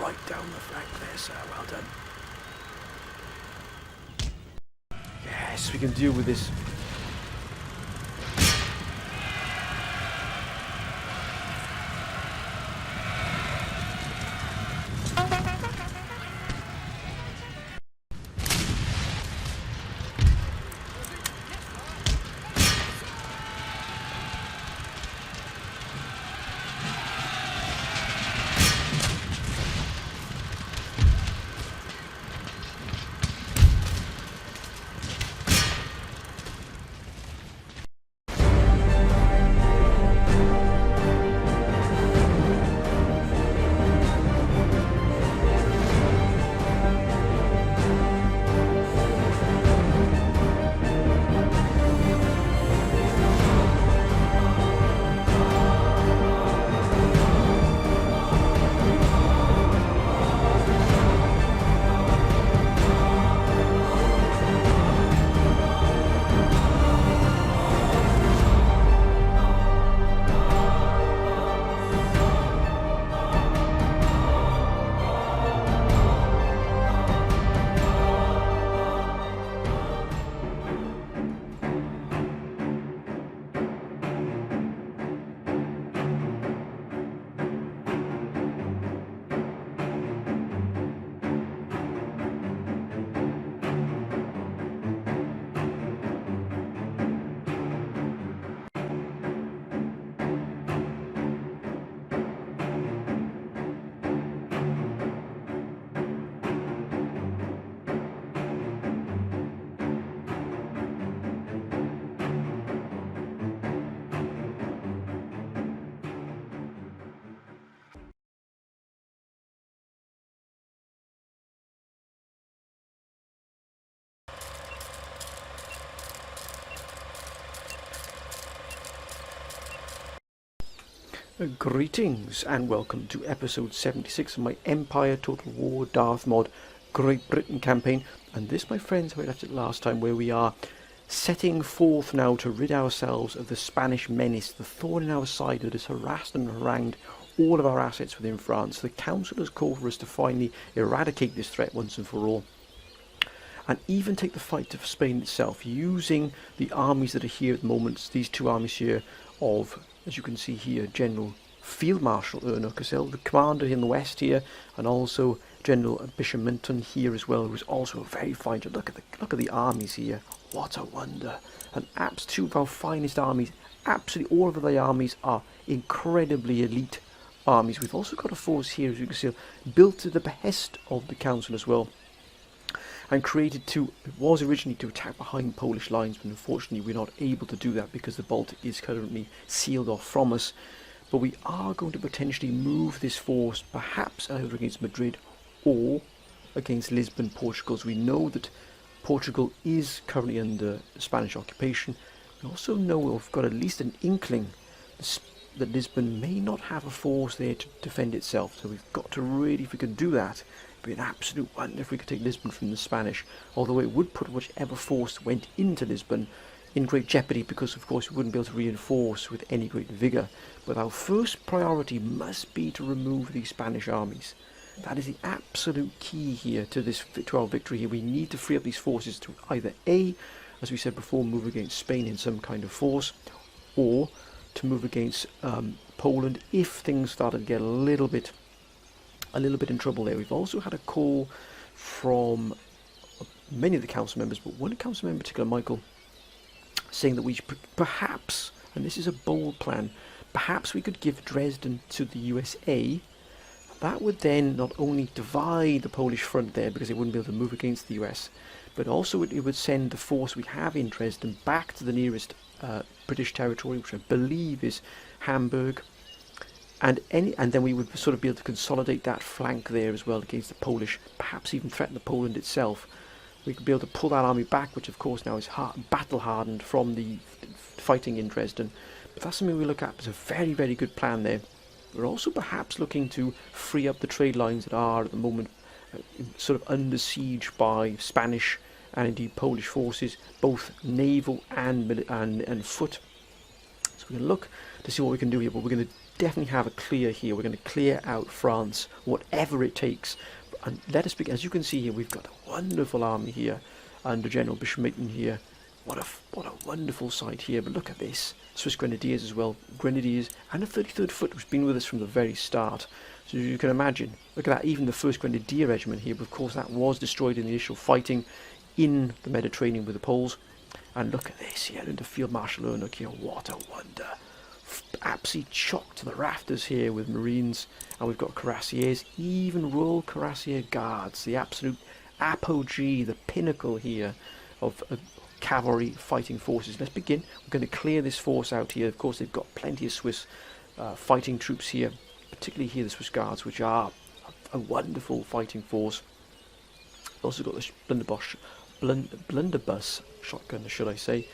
right down the flank there, sir. Well done. Yes, we can deal with this. Greetings and welcome to episode 76 of my Empire Total War Darth mod Great Britain campaign. And this, my friends, how I left it last time, where we are setting forth now to rid ourselves of the Spanish menace, the thorn in our side that has harassed and harangued all of our assets within France. The Council has called for us to finally eradicate this threat once and for all, and even take the fight to Spain itself, using the armies that are here at the moment, these two armies here of, as you can see here, General Field Marshal Erno Cassel, the commander in the west here, and also General Bishop Minton here as well, who's also a very fine. Look at the armies here. What a wonder! And two of our finest armies. Absolutely all of the armies are incredibly elite armies. We've also got a force here, as you can see, built to the behest of the council as well, and created to, it was originally to attack behind Polish lines, but unfortunately we're not able to do that because the Baltic is currently sealed off from us. But we are going to potentially move this force perhaps either against Madrid or against Lisbon, Portugal. So we know that Portugal is currently under Spanish occupation. We also know, we've got at least an inkling that Lisbon may not have a force there to defend itself. So we've got to really, if we could do that, it'd be an absolute wonder if we could take Lisbon from the Spanish. Although it would put whichever force went into Lisbon in great jeopardy, because of course we wouldn't be able to reinforce with any great vigour. But our first priority must be to remove these Spanish armies. That is the absolute key here to our victory here. We need to free up these forces to either A, as we said before, move against Spain in some kind of force, or to move against Poland if things started to get a little bit in trouble there. We've also had a call from many of the council members, but one council member in particular, Michael, saying that we should perhaps, and this is a bold plan, perhaps we could give Dresden to the USA. That would then not only divide the Polish front there, because they wouldn't be able to move against the US, but also it would send the force we have in Dresden back to the nearest British territory, which I believe is Hamburg, and then we would sort of be able to consolidate that flank there as well against the Polish, perhaps even threaten the Poland itself. We could be able to pull that army back, which of course now is battle hardened from the fighting in Dresden. But that's something we look at as a very, very good plan there. We're also perhaps looking to free up the trade lines that are at the moment sort of under siege by Spanish and indeed Polish forces, both naval and foot. So we're going to look to see what we can do here, but we're going to definitely have a clear here. We're going to clear out France, whatever it takes. And let us begin. As you can see here, we've got a wonderful army here under General Bishmitten here. What a wonderful sight here. But look at this. Swiss Grenadiers as well. Grenadiers and a 33rd Foot, who's been with us from the very start. So you can imagine, look at that, even the 1st Grenadier Regiment here. But of course, that was destroyed in the initial fighting in the Mediterranean with the Poles. And look at this here, under Field Marshal Ernock here. What a wonder. Absolutely chocked to the rafters here with Marines. And we've got Cuirassiers, even Royal Cuirassier Guards. The absolute apogee, the pinnacle here of cavalry fighting forces. Let's begin. We're going to clear this force out here. Of course, they've got plenty of Swiss fighting troops here, particularly here the Swiss Guards, which are a wonderful fighting force. Also got the blunderbuss shotgun, should I say.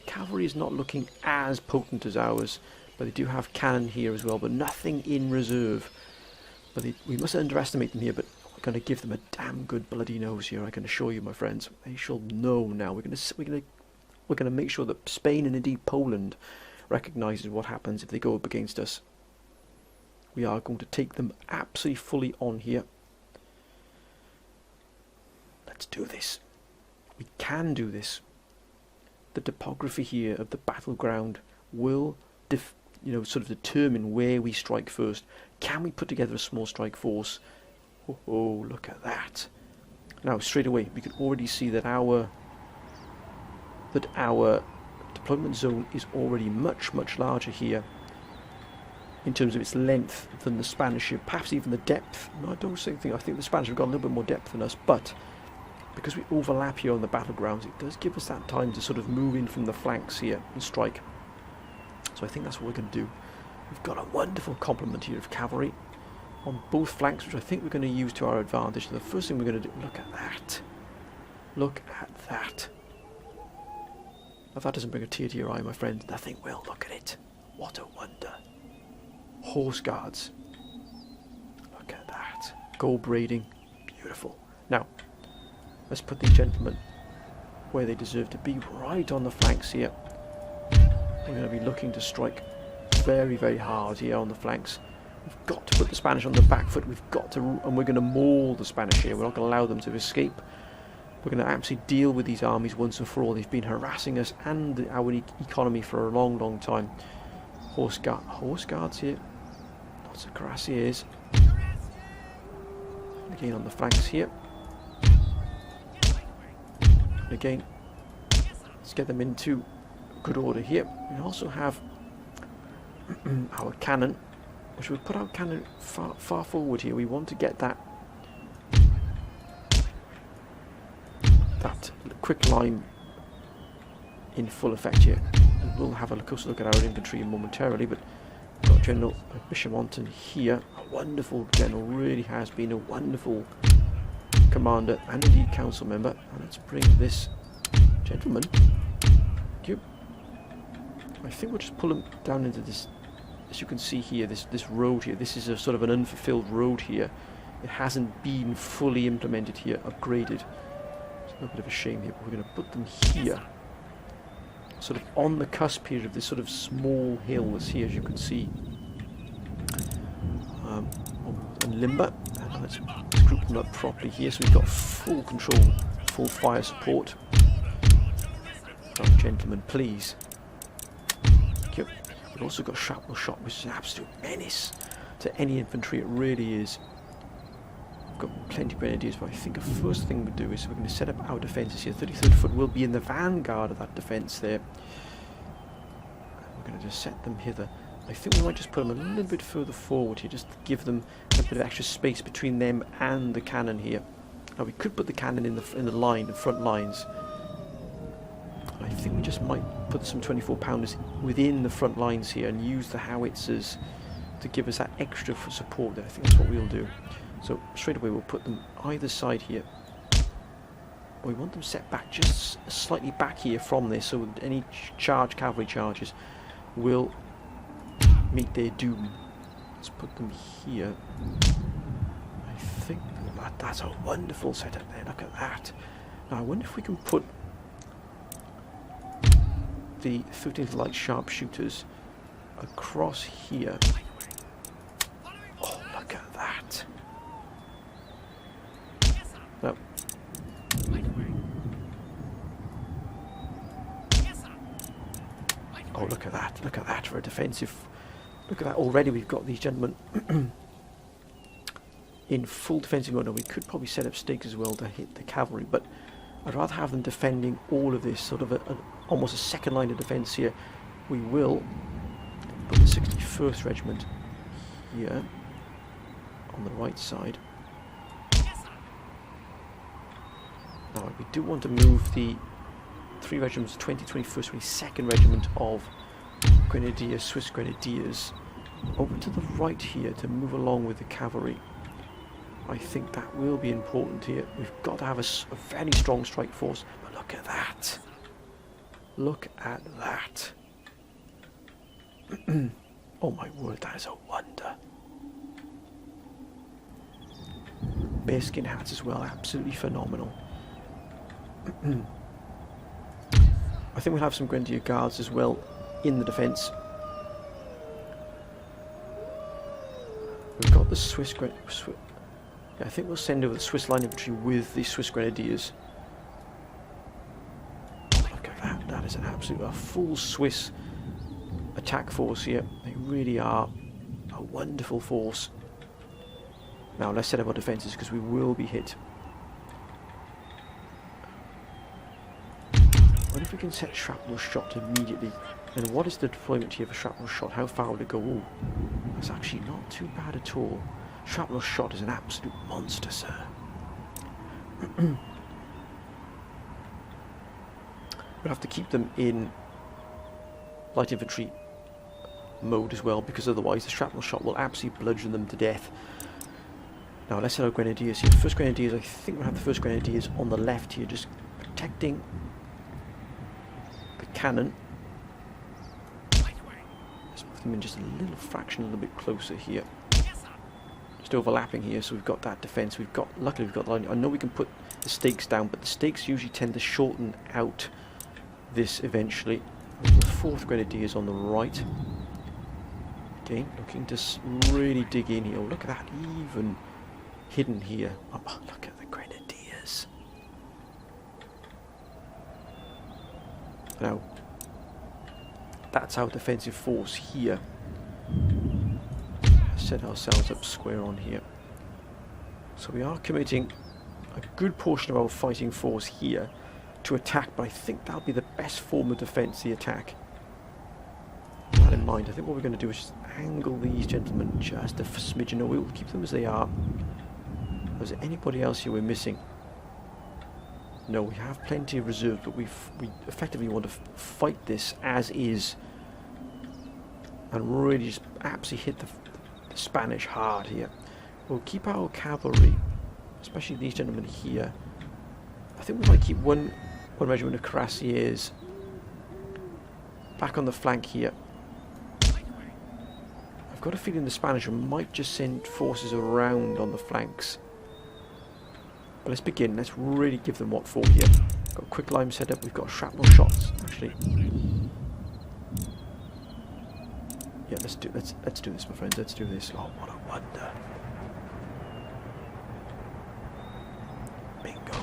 Cavalry is not looking as potent as ours, but they do have cannon here as well, but nothing in reserve. But we mustn't underestimate them here, but we're going to give them a damn good bloody nose here, I can assure you, my friends. They shall know now. We're going to make sure that Spain and indeed Poland recognises what happens if they go up against us. We are going to take them absolutely fully on here. Let's do this. We can do this. The topography here of the battleground will sort of determine where we strike first. Can we put together a small strike force? Oh, look at that. Now straight away we can already see that our deployment zone is already much larger here in terms of its length than the Spanish ship, perhaps even the depth. No, I don't think I think the Spanish have got a little bit more depth than us, but because we overlap here on the battlegrounds, it does give us that time to sort of move in from the flanks here and strike. So I think that's what we're going to do. We've got a wonderful complement here of cavalry on both flanks, which I think we're going to use to our advantage. So the first thing we're going to do, look at that. Look at that. If that doesn't bring a tear to your eye, my friend, nothing will. Look at it. What a wonder. Horse guards. Look at that. Gold braiding. Beautiful. Now, let's put these gentlemen where they deserve to be, right on the flanks here. We're going to be looking to strike very hard here on the flanks. We've got to put the Spanish on the back foot. We've got to, and we're going to maul the Spanish here. We're not going to allow them to escape. We're going to absolutely deal with these armies once and for all. They've been harassing us and our economy for a long time. Horse guards here. Lots of cuirassiers. Again on the flanks here. And again, let's get them into good order here. We also have our cannon, which we'll put our cannon far forward here. We want to get that quick line in full effect here. And we'll have a closer look at our infantry momentarily, but we've got General Bishopmonton here, a wonderful general, really has been a wonderful commander and indeed council member. And let's bring this gentleman. Thank you. I think we'll just pull him down into this, as you can see here, this road here. This is a sort of an unfulfilled road here. It hasn't been fully implemented here, upgraded. It's a little bit of a shame here, but we're going to put them here, sort of on the cusp here of this sort of small hill that's here, as you can see. And limber, and let's group them up properly here, so we've got full control, full fire support. Oh, gentlemen, please. Thank you. We've also got shrapnel shot, which is an absolute menace to any infantry. It really is. We've got plenty of grenadiers, but I think the first thing we do is we're going to set up our defences here. 33rd Foot will be in the vanguard of that defence there. We're going to just set them hither. I think we might just put them a little bit further forward here, just to give them a bit of extra space between them and the cannon here. Now we could put the cannon in the front lines. I think we just might put some 24-pounders within the front lines here and use the howitzers to give us that extra support there. I think that's what we'll do. So straight away we'll put them either side here. We want them set back just slightly back here from this, so any cavalry charges will meet their doom. Let's put them here. I think that's a wonderful setup there. Look at that. Now I wonder if we can put the 15th Light Sharpshooters across here. No. Oh, look at that. Look at that for a defensive. Look at that. Already we've got these gentlemen in full defensive mode. Now, we could probably set up stakes as well to hit the cavalry, but I'd rather have them defending all of this, sort of almost a second line of defence here. We will put the 61st Regiment here on the right side. Now we do want to move the 3 regiments, 20th, 21st, 22nd Regiment of Grenadiers, Swiss Grenadiers, over to the right here to move along with the cavalry. I think that will be important here. We've got to have a fairly strong strike force, but look at that. Look at that. Oh my word, that is a wonder. Bearskin hats as well, absolutely phenomenal. I think we'll have some Grenadier Guards as well in the defence. We've got the Swiss yeah, I think we'll send over the Swiss Line Infantry with the Swiss Grenadiers. Look at that, that is an a full Swiss attack force here. They really are a wonderful force. Now let's set up our defences because we will be hit. What if we can set shrapnel shot immediately? And what is the deployment here for shrapnel shot? How far would it go? Ooh, that's actually not too bad at all. Shrapnel shot is an absolute monster, sir. We'll have to keep them in light infantry mode as well, because otherwise the shrapnel shot will absolutely bludgeon them to death. Now let's set our Grenadiers here. First Grenadiers, I think we'll have the first Grenadiers on the left here, just protecting the cannon. Let's move them in just a little fraction, a little bit closer here. Just overlapping here, so we've got that defence. Luckily we've got the line. I know we can put the stakes down, but the stakes usually tend to shorten out this eventually. The 4th Grenadiers on the right. Again, looking to really dig in here. Oh, look at that, even hidden here. Oh, look at the Grenadiers. Now, that's our defensive force here. Set ourselves up square on here. So we are committing a good portion of our fighting force here to attack, but I think that'll be the best form of defence, the attack. With that in mind, I think what we're going to do is just angle these gentlemen just a smidgen. No, we'll keep them as they are. Is there anybody else here we're missing? No, we have plenty of reserves, but we effectively want to fight this as is and really just absolutely hit the Spanish hard here. We'll keep our cavalry, especially these gentlemen here. I think we might keep one regiment of cuirassiers back on the flank here. I've got a feeling the Spanish might just send forces around on the flanks. But let's begin. Let's really give them what for here. Got quick lime set up. We've got shrapnel shots actually. Yeah, let's do this, my friends. Let's do this. Oh, what a wonder! Bingo.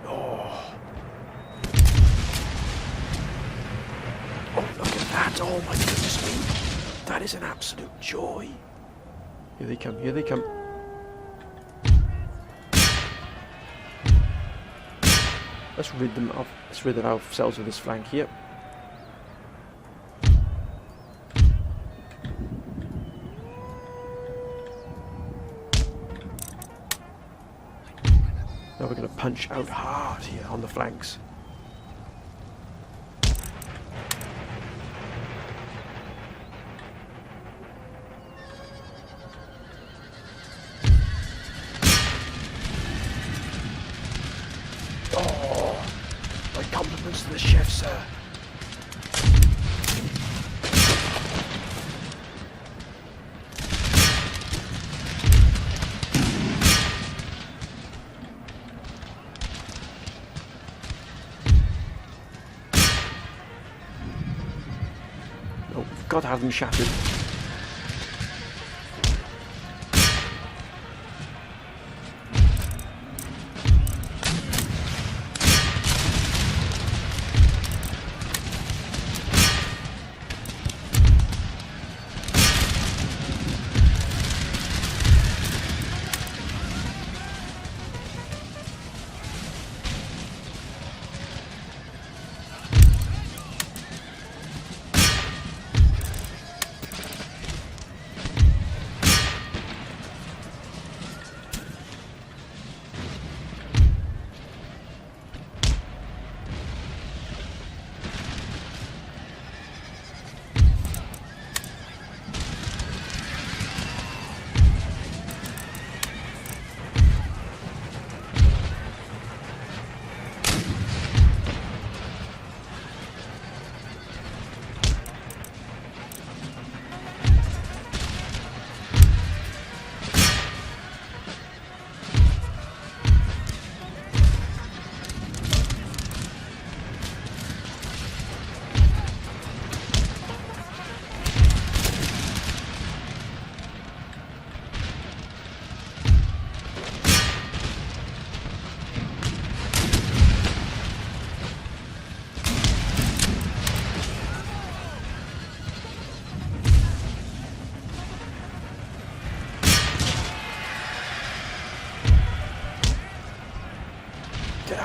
Oh. Oh, look at that! Oh my goodness me! That is an absolute joy. Here they come. Here they come. Let's rid them of. Let's rid ourselves of this flank here. Now we're going to punch out hard here on the flanks. Oh, my compliments to the chef, sir. Got to have them shattered.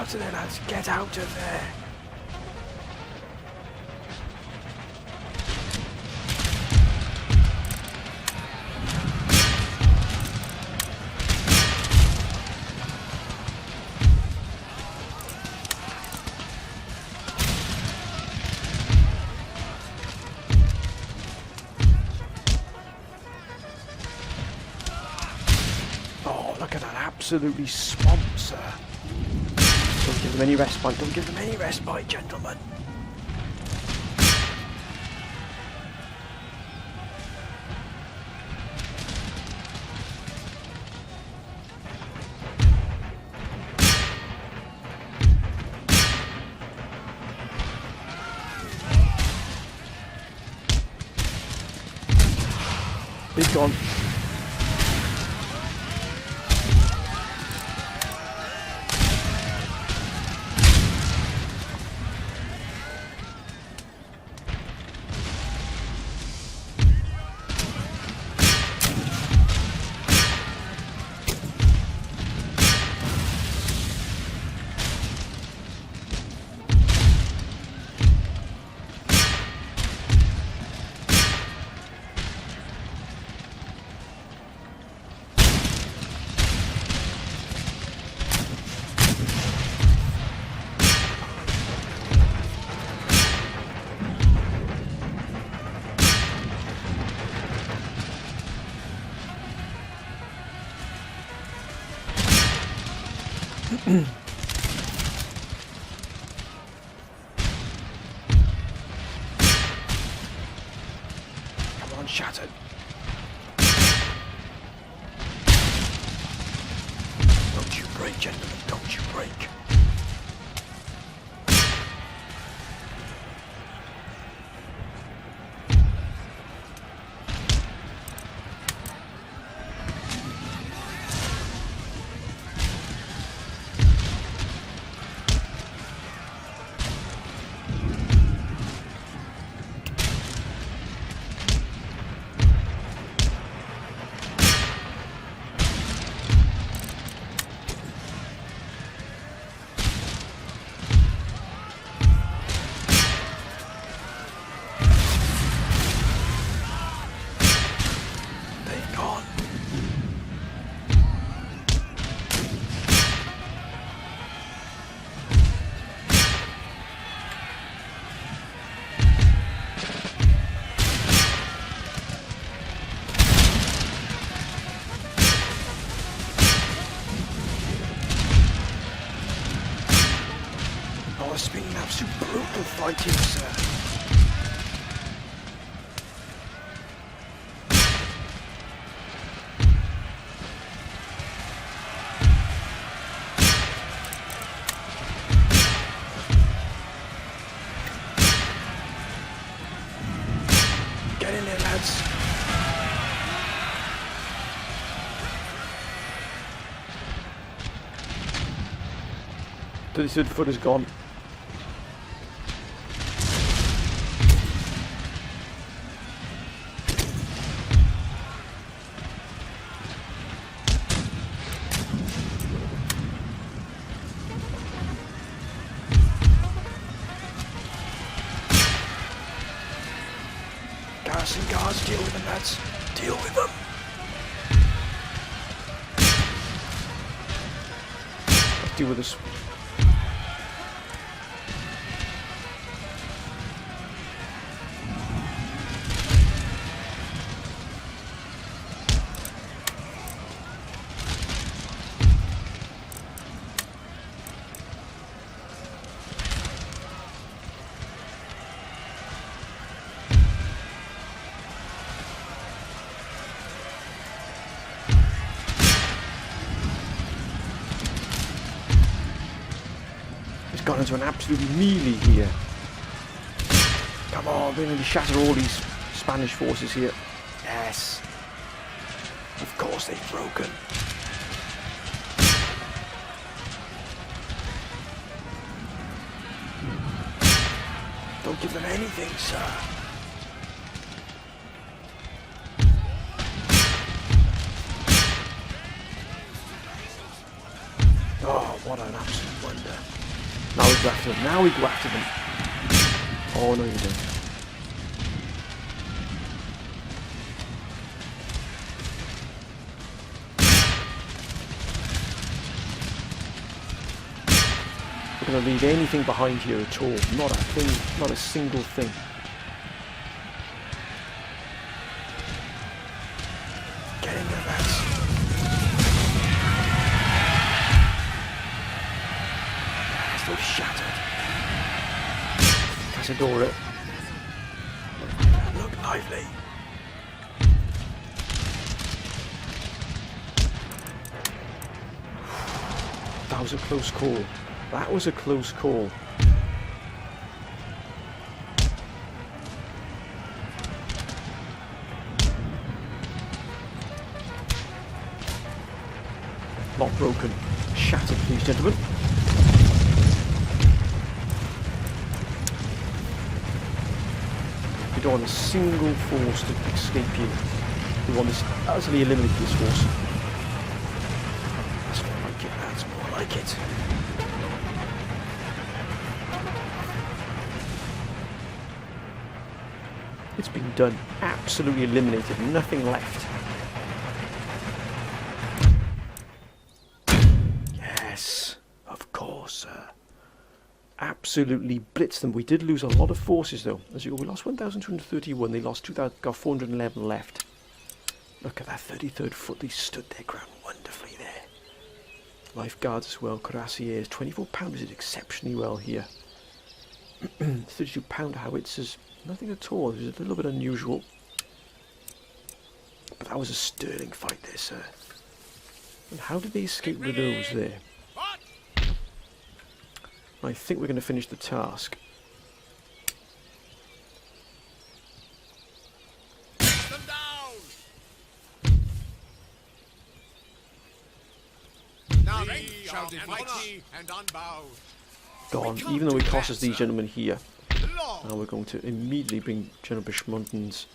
out of there, lads. Get out of there. Oh, look at that. Absolutely swamp, sir. Don't give them any respite. Don't give them any respite, gentlemen. He's gone. Come on, shattered. Don't you break, gentlemen, don't you break. It's been an absolute brutal fight here, sir. Get in there, lads. The third foot is gone. Garrison guards, deal with them, lads. Deal with them. Let's deal with this. Gone into an absolute melee here. Come on, we're going to shatter all these Spanish forces here. Yes. Of course they've broken. Don't give them anything, sir. Oh, what an absolute wonder. go after them. Now we go after them. Oh, no, you don't. We're going to leave anything behind here at all. Not a thing, not a single thing. Get in there, lads. Still shattered. Casadora. Look lively. That was a close call. That was a close call. Not broken. Shattered, please, gentlemen. We don't want a single force to escape here. We want this utterly eliminate this force. That's more like it. That's more like it. It's been done. Absolutely eliminated. Nothing left. Yes, of course, sir. Absolutely blitzed them. We did lose a lot of forces, though. As you go, we lost 1,231. They lost 2,000. Got 411 left. Look at that 33rd foot. They stood their ground wonderfully there. Lifeguards as well. Cuirassiers. 24 pounders did exceptionally well here. 32 pounder howitzers. Nothing at all. It was a little bit unusual. But that was a sterling fight there, sir. And how did they escape with those there? I think we're going to finish the task. Them down. Now we shall mighty and unbowed. Gone. Even though it costs us these gentlemen here. Now we're going to immediately bring General Bishmunden's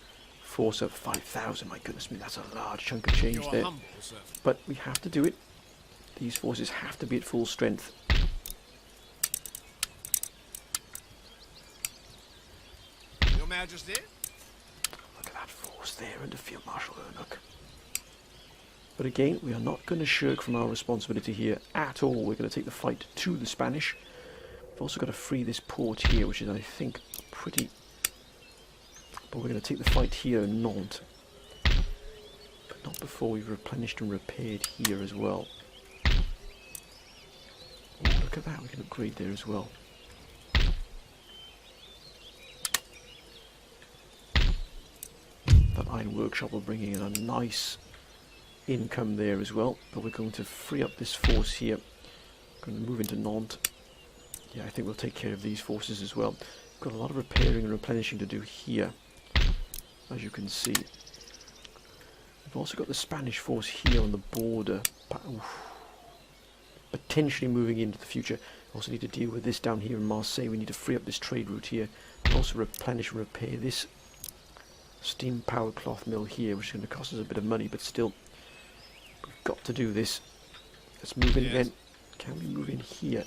force up 5,000. My goodness me, that's a large chunk of change there. But we have to do it. These forces have to be at full strength. Your Majesty? Look at that force there under Field Marshal Ernuk. But again, we are not going to shirk from our responsibility here at all. We're going to take the fight to the Spanish. We've also got to free this port here, which is, I think, pretty... But we're going to take the fight here in Nantes. But not before we've replenished and repaired here as well. Oh, look at that, we can upgrade there as well. That iron workshop will bring in a nice income there as well. But we're going to free up this force here. We're going to move into Nantes. Yeah, I think we'll take care of these forces as well. We've got a lot of repairing and replenishing to do here, as you can see. We've also got the Spanish force here on the border, potentially moving into the future. We also need to deal with this down here in Marseille. We need to free up this trade route here, and also replenish and repair this steam-powered cloth mill here, which is going to cost us a bit of money, but still, we've got to do this. Let's move in again. Can we move in here?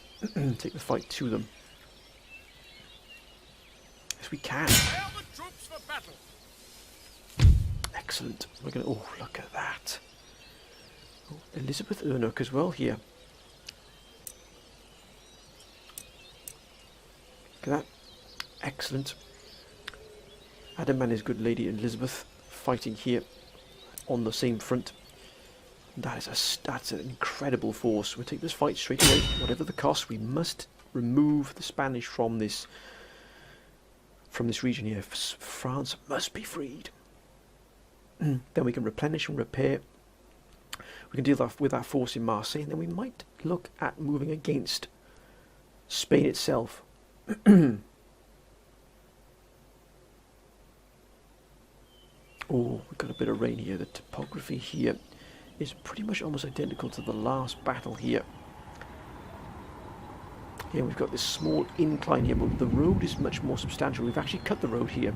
Take the fight to them. Yes, we can. Prepare the troops for battle. Excellent. We're going to... Oh, look at that. Oh, Elizabeth Ernuk as well here. Look at that. Excellent. Adam and his good lady Elizabeth fighting here on the same front. That's an incredible force. We'll take this fight straight away. Whatever the cost, we must remove the Spanish from this region here. France must be freed. Then we can replenish and repair. We can deal with our force in Marseille, and then we might look at moving against Spain itself. Oh, we've got a bit of rain here. The topography here is pretty much almost identical to the last battle here. Here we've got this small incline here, but the road is much more substantial. We've actually cut the road here,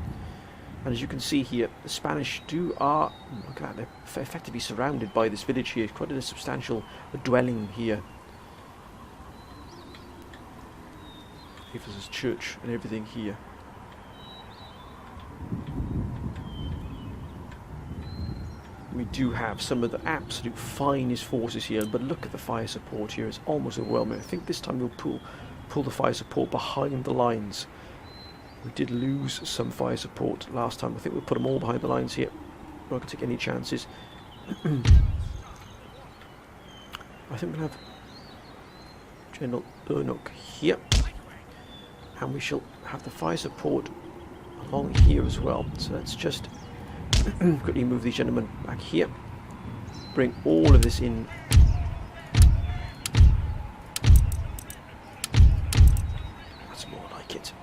and as you can see here, the Spanish are look at that, they're effectively surrounded by this village here. Quite a substantial dwelling here. gives us a church and everything here. We do have some of the absolute finest forces here, but look at the fire support here. It's almost overwhelming. I think this time we'll pull the fire support behind the lines. We did lose some fire support last time. I think we'll put them all behind the lines here. We're not going to take any chances. I think we'll have General Ernok here. And we shall have the fire support along here as well. So let's just quickly move these gentlemen back here. Bring all of this in. That's more like it.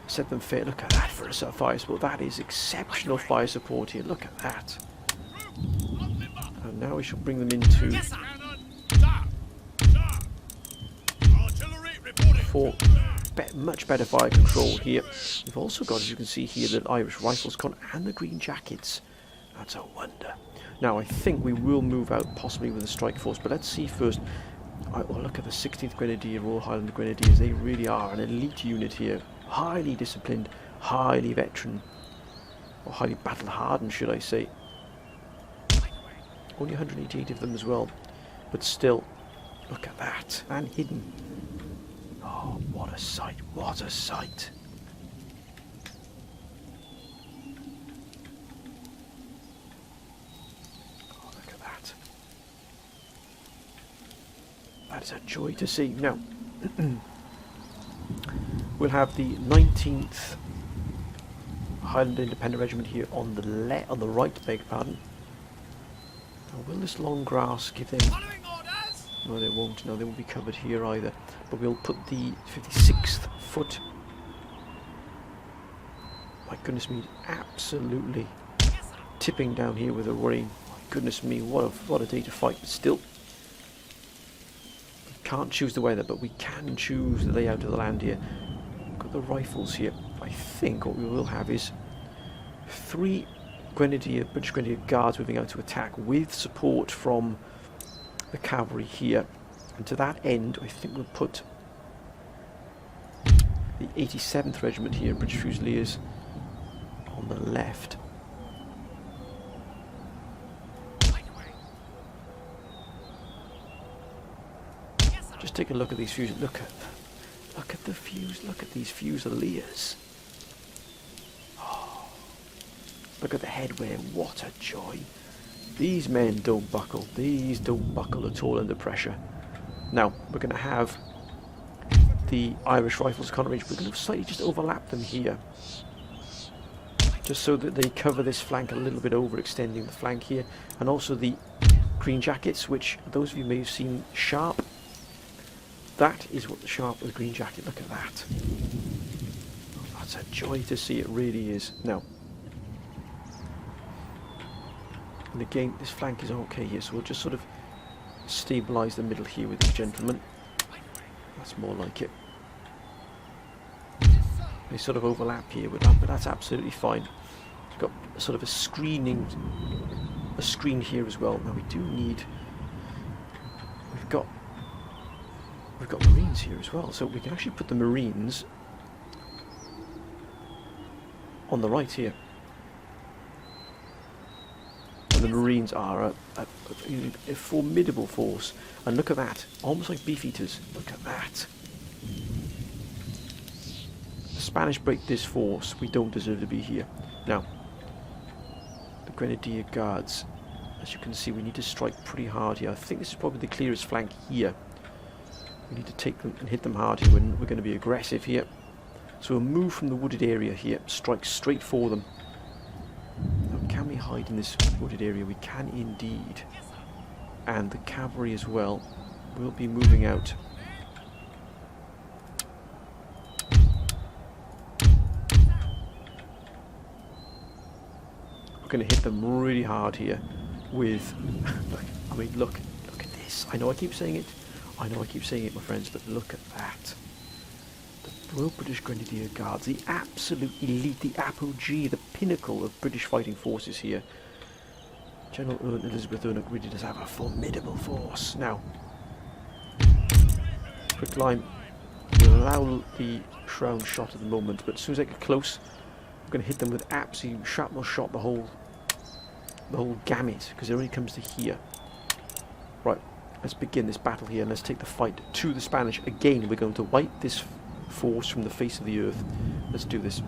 Set them fair. Look at that for a fire support. That is exceptional fire support here. Look at that. And now we shall bring them into for much better fire control here. We've also got, as you can see here, the Irish Rifles and the Green Jackets. That's a wonder. Now I think we will move out possibly with a strike force, but let's see first. Oh, look at the 16th Grenadier, Royal Highland Grenadiers. They really are an elite unit here. Highly disciplined, highly veteran, or highly battle hardened, should I say. Only 188 of them as well, but still, look at that, and hidden. Oh, what a sight, what a sight. Oh, look at that. That is a joy to see. Now, we'll have the 19th Highland Independent Regiment here on the right, beg pardon. Now, will this long grass give them... No, they won't. No, they won't be covered here either. But we'll put the 56th Foot. My goodness me, absolutely tipping down here with the rain. My goodness me, what a day to fight. But still, we can't choose the weather, but we can choose the layout of the land here. Got the rifles here. I think what we will have is 3 British Grenadier Guards moving out to attack with support from the cavalry here, and to that end I think we'll put the 87th Regiment here, British Fusiliers, on the left. Just take a look at these Fusiliers. Look at these Fusiliers. Oh, look at the headwear. What a joy. These men don't buckle. These don't buckle at all under pressure. Now, we're going to have the Irish Rifles Conrage. We're going to slightly just overlap them here, just so that they cover this flank a little bit, overextending the flank here. And also the Green Jackets, which those of you may have seen Sharp. That is what the Sharp with Green Jacket. Look at that. Oh, that's a joy to see. It really is. Now, and again, this flank is okay here, so we'll just sort of stabilise the middle here with these gentlemen. That's more like it. They sort of overlap here with that, but that's absolutely fine. We've got sort of a screen here as well. Now we do need. We've got Marines here as well, so we can actually put the Marines on the right here. The Marines are a formidable force, and look at that, almost like Beefeaters. Look at that. The Spanish break this force. We don't deserve to be here. Now, the Grenadier Guards, as you can see, we need to strike pretty hard here. I think this is probably the clearest flank here. We need to take them and hit them hard here when we're going to be aggressive here. So we'll move from the wooded area here, strike straight for them. Can we hide in this wooded area? We can indeed. And the cavalry as well will be moving out. We're going to hit them really hard here with... look at this. I know I keep saying it. I know I keep saying it, my friends, but look at that. The Royal British Grenadier Guards, the absolute elite, the apogee, the pinnacle of British fighting forces here. General Elizabeth Ernok really does have a formidable force. Now, quick line to allow the shroud shot at the moment, but as soon as I get close, I'm going to hit them with absolute shrapnel shot the whole gamut, because it only comes to here. Right, let's begin this battle here, and let's take the fight to the Spanish. Again, we're going to wipe this force from the face of the earth. Let's do this.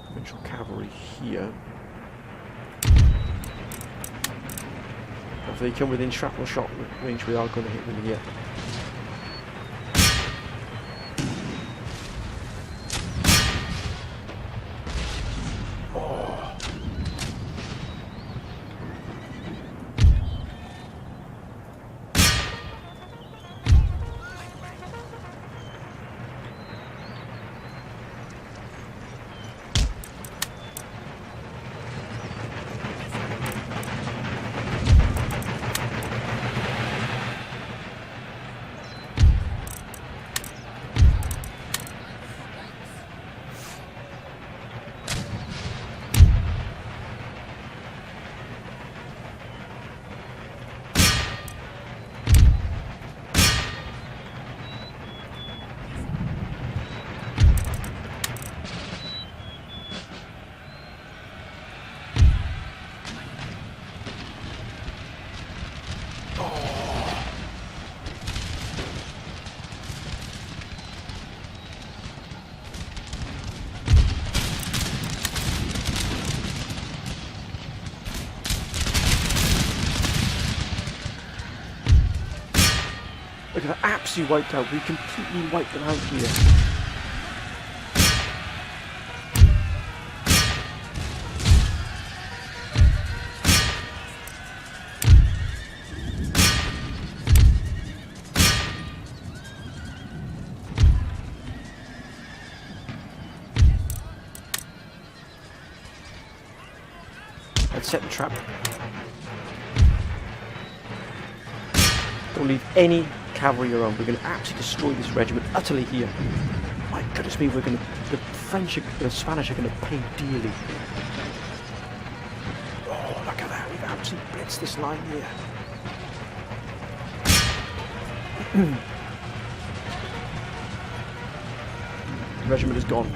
Provincial cavalry here. If they come within shrapnel shot range, we are going to hit them here. Look at that, absolutely wiped out. We completely wiped them out here. Let's set the trap. Don't leave any cavalry around. We're going to absolutely destroy this regiment utterly here. My goodness me, we're going to. The French, the Spanish are going to pay dearly. Oh, look at that! We've absolutely blitzed this line here. The regiment is gone.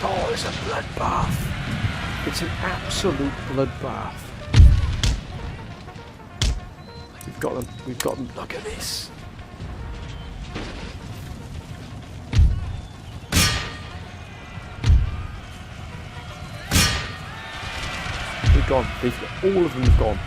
Oh, it's a bloodbath. It's an absolute bloodbath. We've got them. We've got them. Look at this. They've gone. All of them have gone.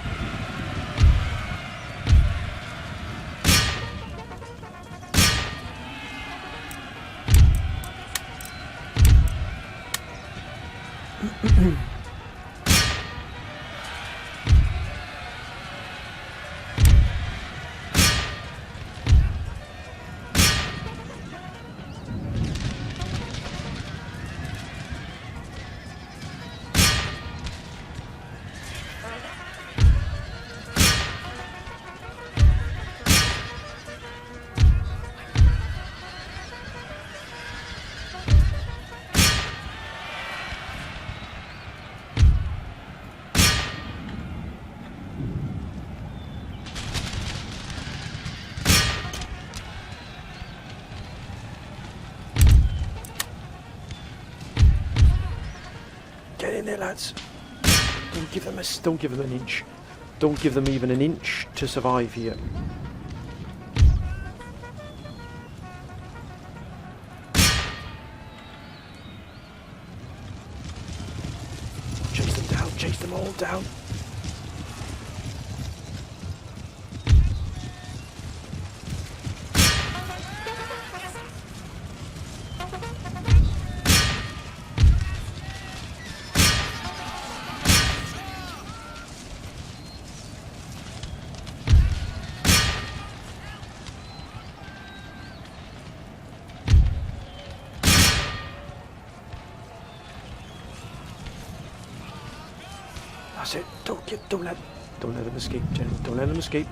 Get in there, lads. Don't give them an inch. Don't give them even an inch to survive here. Chase them down. Chase them all down. That's it. Don't let them escape, gentlemen. Don't let them escape.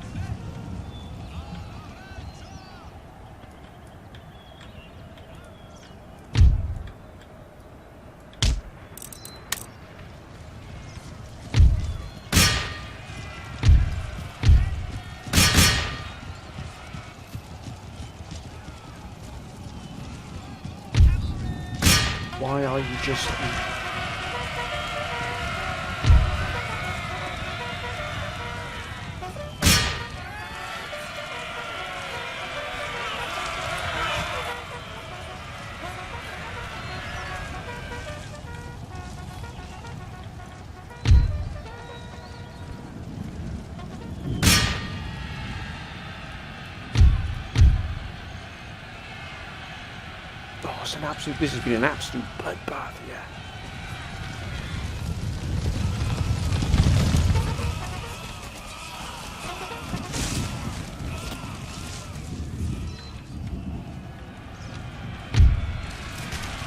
Why are you just... Oh, it's an absolute... This has been an absolute bloodbath, yeah.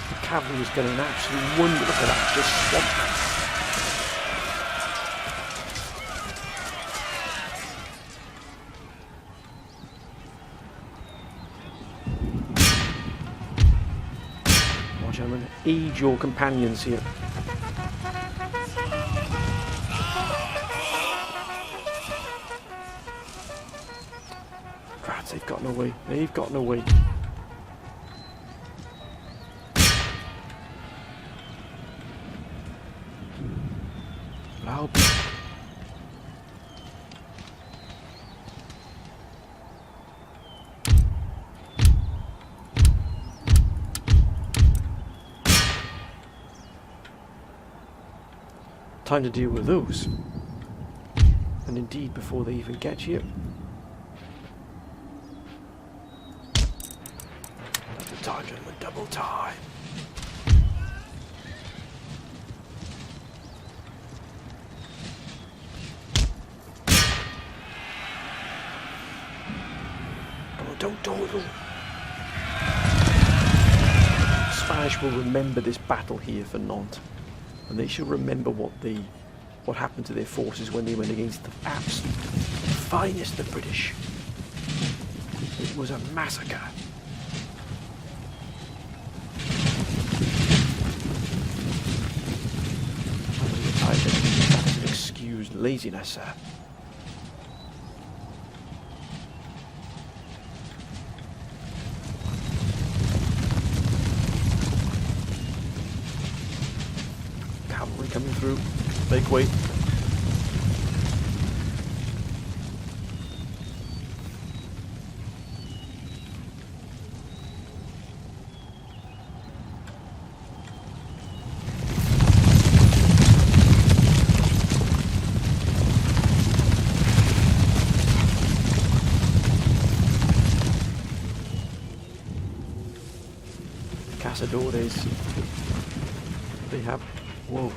The cavalry has done an absolute wonder. Look at that, just swamped them. Gentlemen, aid your companions here. Rats, they've gotten away. They've gotten away. I'll be... Time to deal with those. And indeed, before they even get here. Double time, gentlemen, double time. Don't. Spanish will remember this battle here for Nantes. And they should remember what happened to their forces when they went against the absolute finest of British. It was a massacre. That's an excused laziness, sir. Coming through. Make way. Cazadores. They have... Whoa.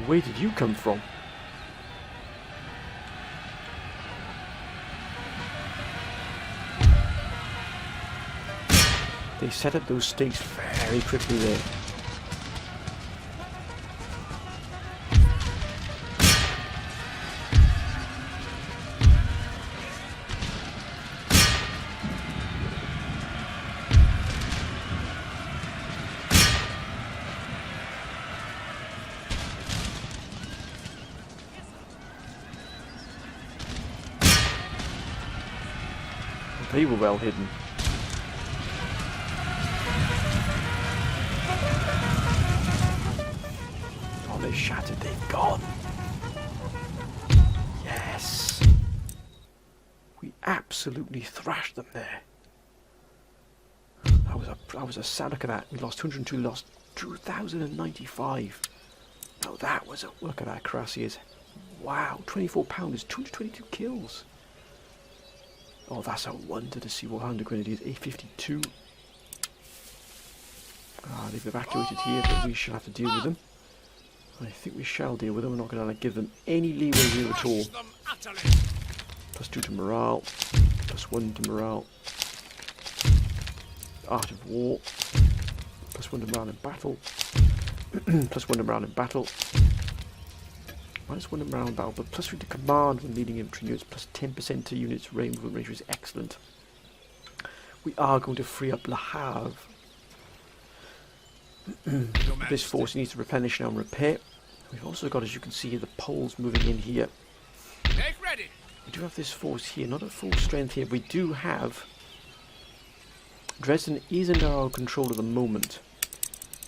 Where did you come from? They set up those stakes very quickly there. They were well hidden. Oh, they shattered, they've gone. Yes. We absolutely thrashed them there. That was a sad look at that. We lost 202, lost 2,095. Now that was a look at that, Cuirassiers. Wow, 24 pounders, 222 kills. Oh, that's a wonder to see what 100 Grenadiers, A52. Ah, they've evacuated here, but we shall have to deal with them. I think we shall deal with them. We're not going to give them any leeway here at all. Crush them utterly. +2 to morale. +1 to morale. Art of war. +1 to morale in battle. +1 to morale in battle. -1 to morale in battle, but +3 to command when leading infantry units. +10% to units' range movement ratio is excellent. We are going to free up Le Havre. This force needs to replenish now and repair. We've also got, as you can see, the Poles moving in here. Make ready. We do have this force here, not at full strength here. We do have... Dresden is under our control at the moment.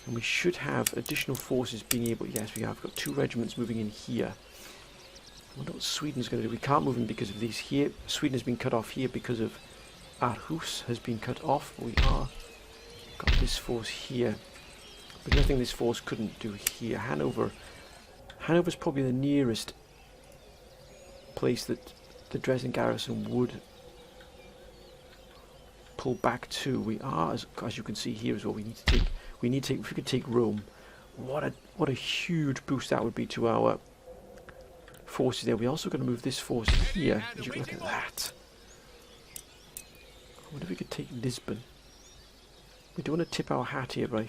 And we should have additional forces being able... Yes, we have got 2 regiments moving in here. I wonder what Sweden's going to do. We can't move them because of these here. Sweden has been cut off here because of... Aarhus has been cut off. We are... Got this force here. But nothing this force couldn't do here. Hanover's probably the nearest place that the Dresden garrison would pull back to. We are, as you can see here as well, we need to take, if we could take Rome, what a huge boost that would be to our forces there. We also got to move this force here. As you look at that. I wonder if we could take Lisbon. We don't want to tip our hat here, but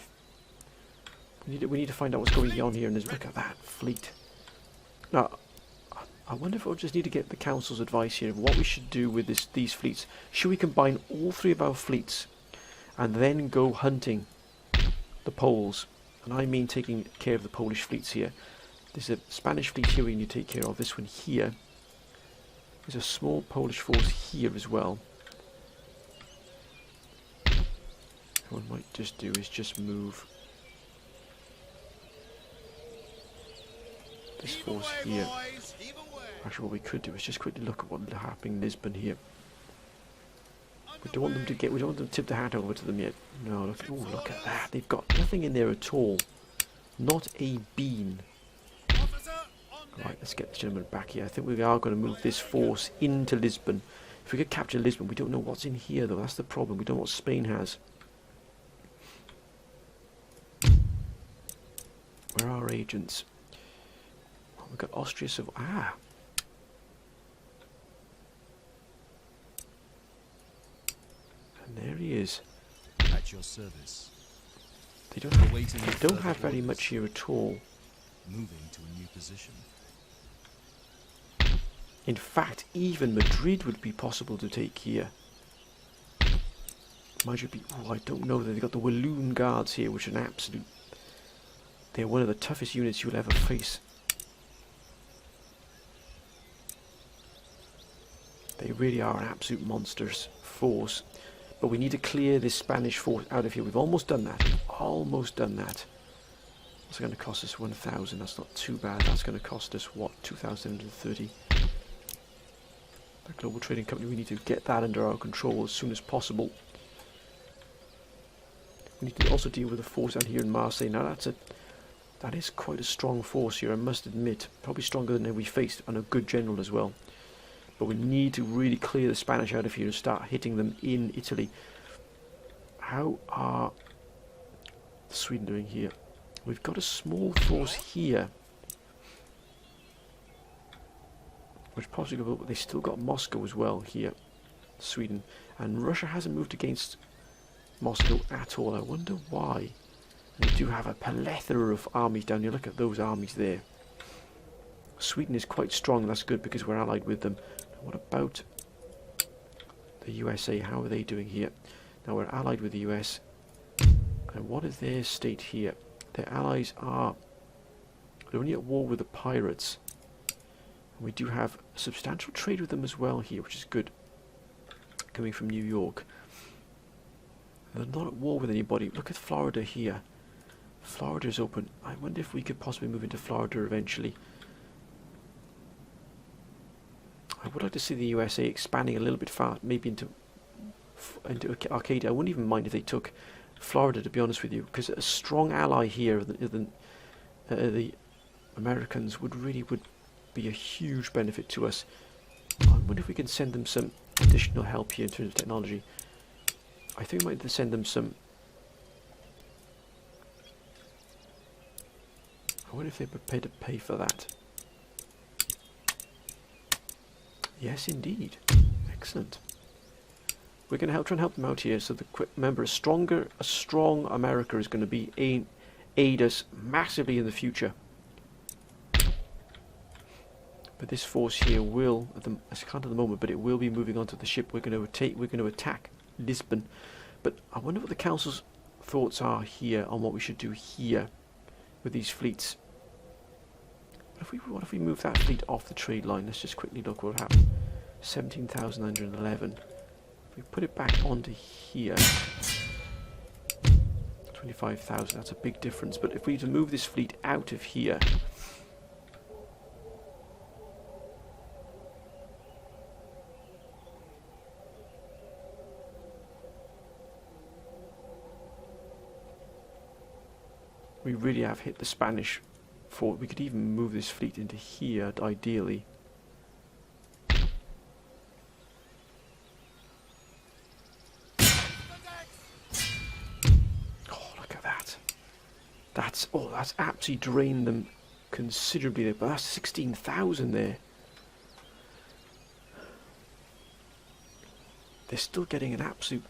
we need to find out what's going on here. And look at that fleet. Now, I wonder if we'll just need to get the council's advice here of what we should do with these fleets. Should we combine all 3 of our fleets and then go hunting the Poles? And I mean taking care of the Polish fleets here. There's a Spanish fleet here we need to take care of. This one here. There's a small Polish force here as well. What I might just do is just move this force here. Actually, what we could do is just quickly look at what's happening in Lisbon here. We don't want them to tip the hat over to them yet. No, look at that. They've got nothing in there at all. Not a bean. Right, let's get the gentleman back here. I think we are going to move this force into Lisbon. If we could capture Lisbon, we don't know what's in here though. That's the problem. We don't know what Spain has. Where are our agents? Oh, we've got Austria. And there he is. At your service. They don't have very much here at all. Moving to a new position. In fact, even Madrid would be possible to take here. Might be. Oh, I don't know. They've got the Walloon Guards here, which are an absolute. They're one of the toughest units you'll ever face. They really are an absolute monstrous force. But we need to clear this Spanish force out of here. We've almost done that. Almost done that. That's going to cost us 1,000. That's not too bad. That's going to cost us, what, 2,730. The Global Trading Company, we need to get that under our control as soon as possible. We need to also deal with the force out here in Marseille. Now that is quite a strong force here, I must admit. Probably stronger than we faced, and a good general as well. But we need to really clear the Spanish out of here and start hitting them in Italy. How are Sweden doing here? We've got a small force here, which possibly, but they still got Moscow as well here, Sweden, and Russia hasn't moved against Moscow at all. I wonder why. And they do have a plethora of armies down here. Look at those armies there. Sweden is quite strong. That's good because we're allied with them. What about the USA? How are they doing here? Now we're allied with the US. And what is their state here? Their allies are... They're only at war with the pirates. And we do have substantial trade with them as well here, which is good. Coming from New York. They're not at war with anybody. Look at Florida here. Florida's open. I wonder if we could possibly move into Florida eventually. I would like to see the USA expanding a little bit far, maybe into Arcadia. I wouldn't even mind if they took Florida, to be honest with you, because a strong ally here than the Americans would be a huge benefit to us. I wonder if we can send them some additional help here in terms of technology. I think we might send them some. I wonder if they're prepared to pay for that. Yes, indeed. Excellent. We're going to try and help them out here. So remember, a strong America is going to be aid us massively in the future. But this force here will, I can't at the moment, but it will be moving onto the ship. We're going to attack Lisbon. But I wonder what the council's thoughts are here on what we should do here with these fleets. What if we move that fleet off the trade line? Let's just quickly look what happened. 17,911. If we put it back onto here, 25,000. That's a big difference. But if we were to move this fleet out of here, we really have hit the Spanish fort. We could even move this fleet into here, ideally. Oh, look at that. That's absolutely drained them considerably there, but that's 16,000 there. They're still getting an absolute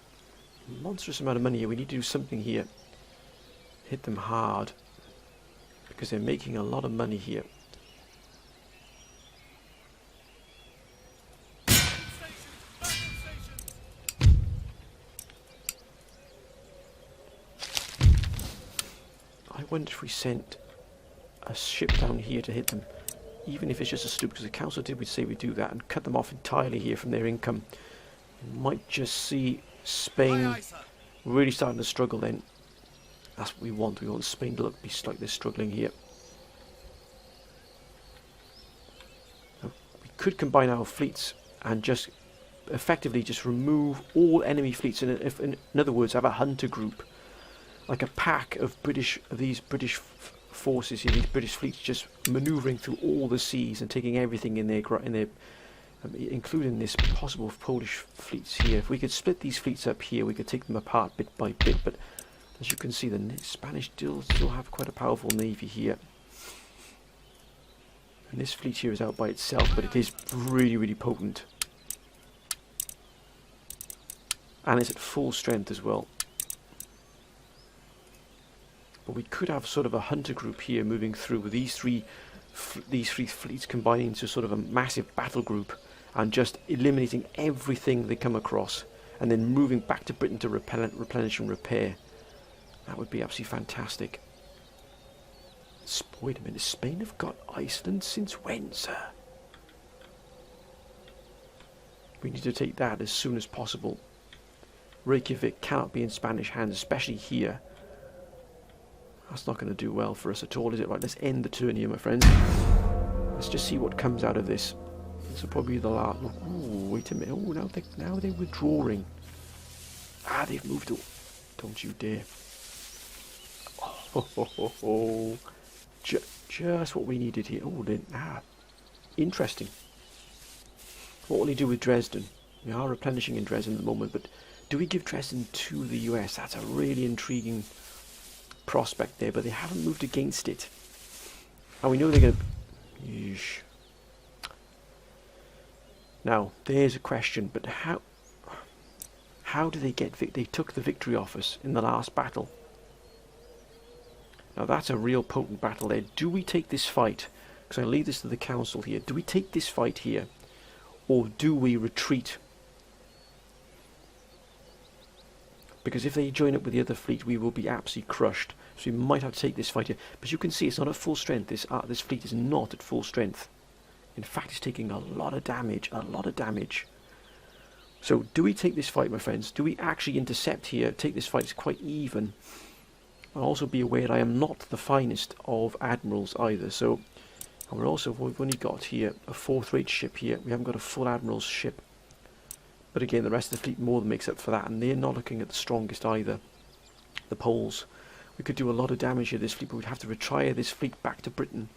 monstrous amount of money here. We need to do something here. Hit them hard, because they're making a lot of money here. I wonder if we sent a ship down here to hit them, even if it's just a sloop, because the council did say we do that, and cut them off entirely here from their income. You might just see Spain really starting to struggle then. That's what we want. We want Spain to be like they're struggling here. Now, we could combine our fleets and just effectively just remove all enemy fleets. And if, in other words, have a hunter group, like a pack of these British forces here, these British fleets, just manoeuvring through all the seas and taking everything in their including this possible Polish fleets here. If we could split these fleets up here, we could take them apart bit by bit. But as you can see, the Spanish still have quite a powerful navy here. And this fleet here is out by itself, but it is really, really potent. And it's at full strength as well. But we could have sort of a hunter group here moving through with these three fleets combining into sort of a massive battle group and just eliminating everything they come across, and then moving back to Britain to replenish and repair. That would be absolutely fantastic. Wait a minute, Spain have got Iceland since when, sir? We need to take that as soon as possible. Reykjavik cannot be in Spanish hands, especially here. That's not going to do well for us at all, is it? Right, let's end the turn here, my friends. Let's just see what comes out of this. This will probably be the last. Oh, wait a minute. Oh, now they're withdrawing. Ah, they've moved. Don't you dare. Oh. Just what we needed here. Oh, interesting. What will he do with Dresden? We are replenishing in Dresden at the moment, but do we give Dresden to the US? That's a really intriguing prospect there, but they haven't moved against it. And we know they're going to... Yeesh. Now, there's a question, but how do they get... They took the victory off us in the last battle. Now that's a real potent battle there. Do we take this fight? Because I leave this to the council here. Do we take this fight here? Or do we retreat? Because if they join up with the other fleet, we will be absolutely crushed. So we might have to take this fight here. But you can see it's not at full strength. This fleet is not at full strength. In fact, it's taking a lot of damage. A lot of damage. So do we take this fight, my friends? Do we actually intercept here? Take this fight? It's quite even. And also be aware I am not the finest of admirals either. So we've only got here a 4th-rate ship here. We haven't got a full admiral's ship. But again, the rest of the fleet more than makes up for that, and they're not looking at the strongest either. The Poles. We could do a lot of damage here, this fleet, but we'd have to retire this fleet back to Britain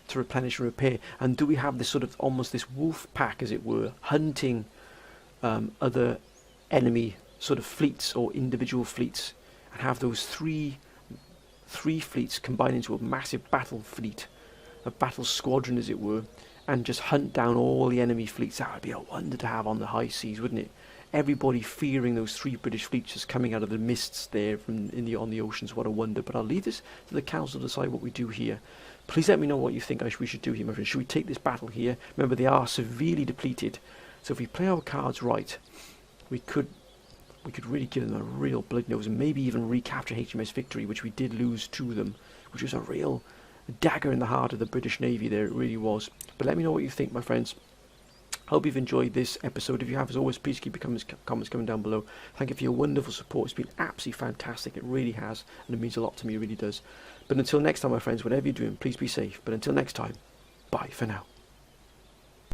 to replenish and repair. And do we have this sort of, almost this wolf pack, as it were, hunting other enemy sort of fleets or individual fleets, and have those 3 3 fleets combine into a massive battle fleet, a battle squadron as it were, and just hunt down all the enemy fleets. That would be a wonder to have on the high seas, wouldn't it? Everybody fearing those 3 British fleets just coming out of the mists there from on the oceans. What a wonder. But I'll leave this to the council to decide what we do here. Please let me know what you think we should do here, my friends. Should we take this battle here? Remember, they are severely depleted, so if we play our cards right, we could really give them a real blood nose, and maybe even recapture HMS Victory, which we did lose to them, which was a real dagger in the heart of the British Navy there. It really was. But let me know what you think, my friends. Hope you've enjoyed this episode. If you have, as always, please keep your comments coming down below. Thank you for your wonderful support. It's been absolutely fantastic. It really has, and it means a lot to me. It really does. But until next time, my friends, whatever you're doing, please be safe. But until next time, bye for now.